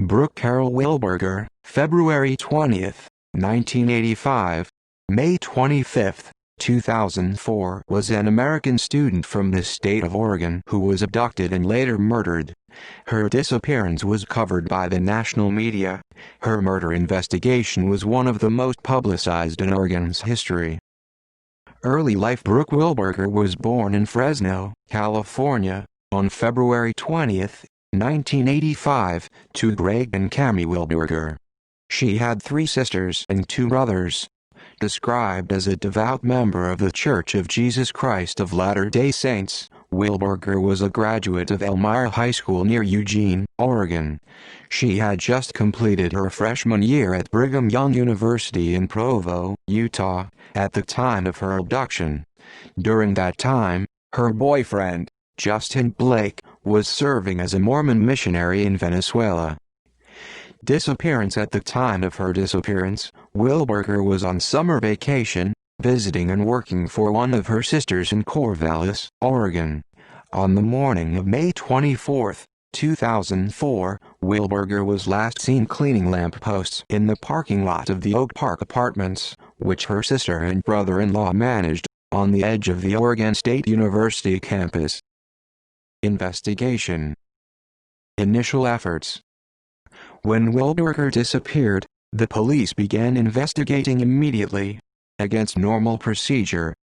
Brooke Carol Wilberger, February 20th, 1985, May 25th, 2004, was an American student from the state of Oregon who was abducted and later murdered. Her disappearance was covered by the national media. Her murder investigation was one of the most publicized in Oregon's history. Early life. Brooke Wilberger was born in Fresno, California, on February 20th, 1985, to Greg and Cammie Wilberger. She had 3 sisters and 2 brothers. Described as a devout member of the Church of Jesus Christ of Latter-day Saints, Wilberger was a graduate of Elmira High School near Eugene, Oregon. She had just completed her freshman year at Brigham Young University in Provo, Utah, at the time of her abduction. During that time, her boyfriend, Justin Blake, was serving as a Mormon missionary in Venezuela. Disappearance. At the time of her disappearance, Wilberger was on summer vacation, visiting and working for one of her sisters in Corvallis, Oregon. On the morning of May 24, 2004, Wilberger was last seen cleaning lampposts in the parking lot of the Oak Park Apartments, which her sister and brother-in-law managed, on the edge of the Oregon State University campus. Investigation. Initial efforts. When Wilberger disappeared, the police began investigating immediately. Against normal procedure,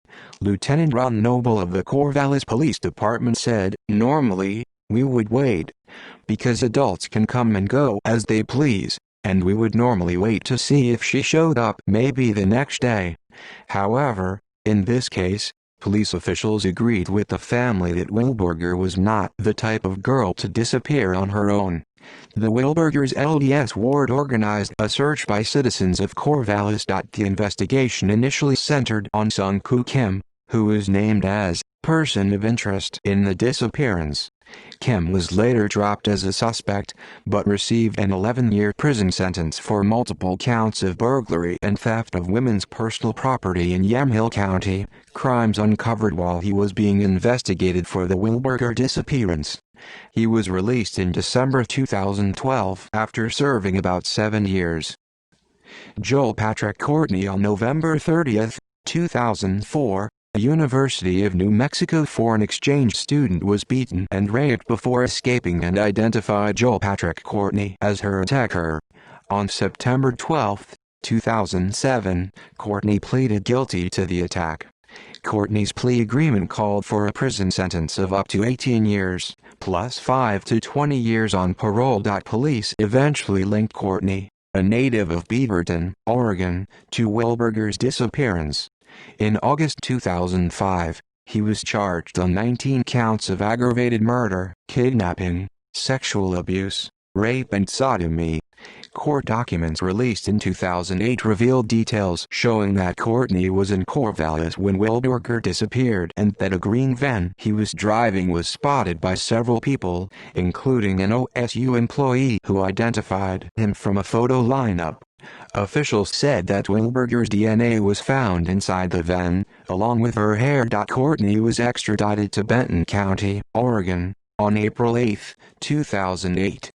Lieutenant Ron Noble of the Corvallis Police Department said, "Normally, we would wait, because adults can come and go as they please, and we would normally wait to see if she showed up maybe the next day." However, in this case, police officials agreed with the family that Wilberger was not the type of girl to disappear on her own. The Wilberger's LDS ward organized a search by citizens of Corvallis. The investigation initially centered on Sung-Koo Kim, who was named as person of interest in the disappearance. Kim was later dropped as a suspect, but received an 11-year prison sentence for multiple counts of burglary and theft of women's personal property in Yamhill County, crimes uncovered while he was being investigated for the Wilberger disappearance. He was released in December 2012 after serving about 7 years. Joel Patrick Courtney. On November 30, 2004, a University of New Mexico foreign exchange student was beaten and raped before escaping and identified Joel Patrick Courtney as her attacker. On September 12, 2007, Courtney pleaded guilty to the attack. Courtney's plea agreement called for a prison sentence of up to 18 years, plus 5 to 20 years on parole. Police eventually linked Courtney, a native of Beaverton, Oregon, to Wilberger's disappearance. In August 2005, he was charged on 19 counts of aggravated murder, kidnapping, sexual abuse, rape and sodomy. Court documents released in 2008 revealed details showing that Courtney was in Corvallis when Wilberger disappeared and that a green van he was driving was spotted by several people, including an OSU employee who identified him from a photo lineup. Officials said that Wilberger's DNA was found inside the van, along with her hair. Courtney was extradited to Benton County, Oregon, on April 8, 2008.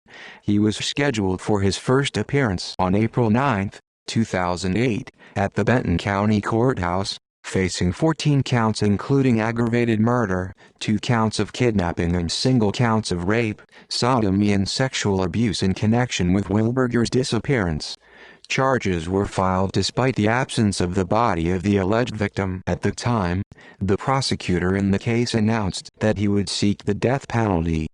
He was scheduled for his first appearance on April 9, 2008, at the Benton County Courthouse, facing 14 counts including aggravated murder, 2 counts of kidnapping and single counts of rape, sodomy and sexual abuse in connection with Wilberger's disappearance. Charges were filed despite the absence of the body of the alleged victim. At the time, the prosecutor in the case announced that he would seek the death penalty.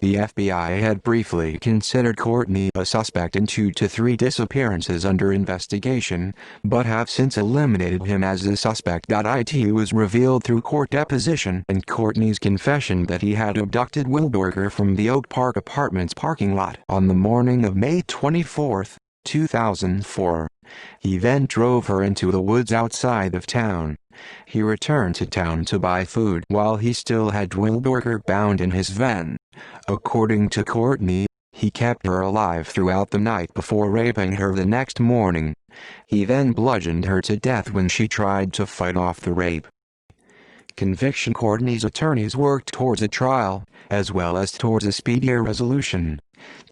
The FBI had briefly considered Courtney a suspect in 2 to 3 disappearances under investigation, but have since eliminated him as a suspect. It was revealed through court deposition and Courtney's confession that he had abducted Wilberger from the Oak Park Apartments parking lot on the morning of May 24, 2004. He then drove her into the woods outside of town. He returned to town to buy food while he still had Wilberger bound in his van. According to Courtney, he kept her alive throughout the night before raping her the next morning. He then bludgeoned her to death when she tried to fight off the rape. Conviction. Courtney's attorneys worked towards a trial, as well as towards a speedier resolution.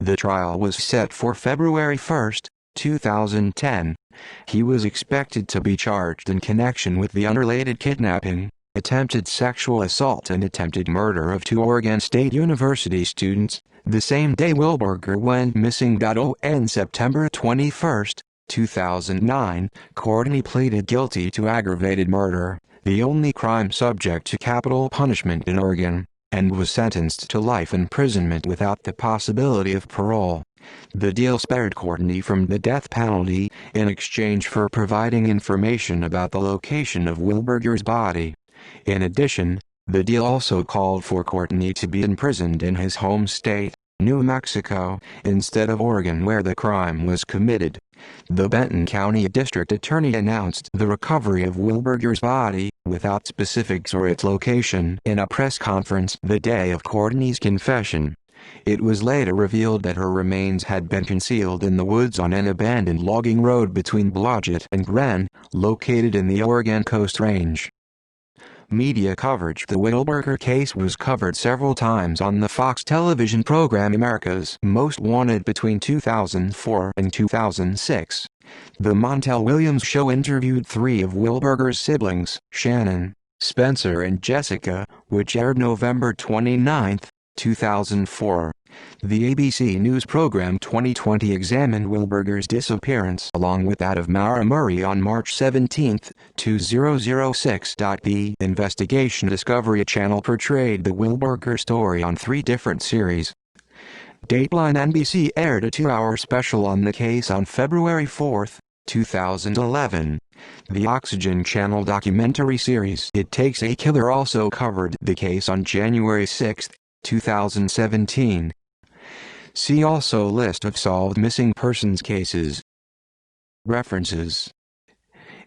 The trial was set for February 1, 2010. He was expected to be charged in connection with the unrelated kidnapping, attempted sexual assault and attempted murder of 2 Oregon State University students, the same day Wilberger went missing. On September 21, 2009, Courtney pleaded guilty to aggravated murder, the only crime subject to capital punishment in Oregon, and was sentenced to life imprisonment without the possibility of parole. The deal spared Courtney from the death penalty in exchange for providing information about the location of Wilberger's body. In addition, the deal also called for Courtney to be imprisoned in his home state, New Mexico, instead of Oregon where the crime was committed. The Benton County District Attorney announced the recovery of Wilberger's body, without specifics or its location, in a press conference the day of Courtney's confession. It was later revealed that her remains had been concealed in the woods on an abandoned logging road between Blodgett and Gren, located in the Oregon Coast Range. Media coverage. The Wilberger case was covered several times on the Fox television program America's Most Wanted between 2004 and 2006. The Montel Williams Show interviewed 3 of Wilberger's siblings, Shannon, Spencer and Jessica, which aired November 29, 2004. The ABC News program 2020 examined Wilberger's disappearance along with that of Maura Murray on March 17, 2006. The Investigation Discovery Channel portrayed the Wilberger story on 3 different series. Dateline NBC aired a 2-hour special on the case on February 4, 2011. The Oxygen Channel documentary series It Takes a Killer also covered the case on January 6, 2017. See also List of solved missing persons cases. References.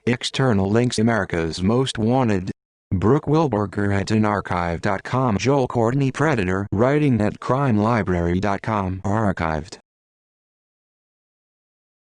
External links. America's Most Wanted. Brooke Wilberger at archive.com. Joel Courtney Predator writing at crimelibrary.com. Archived.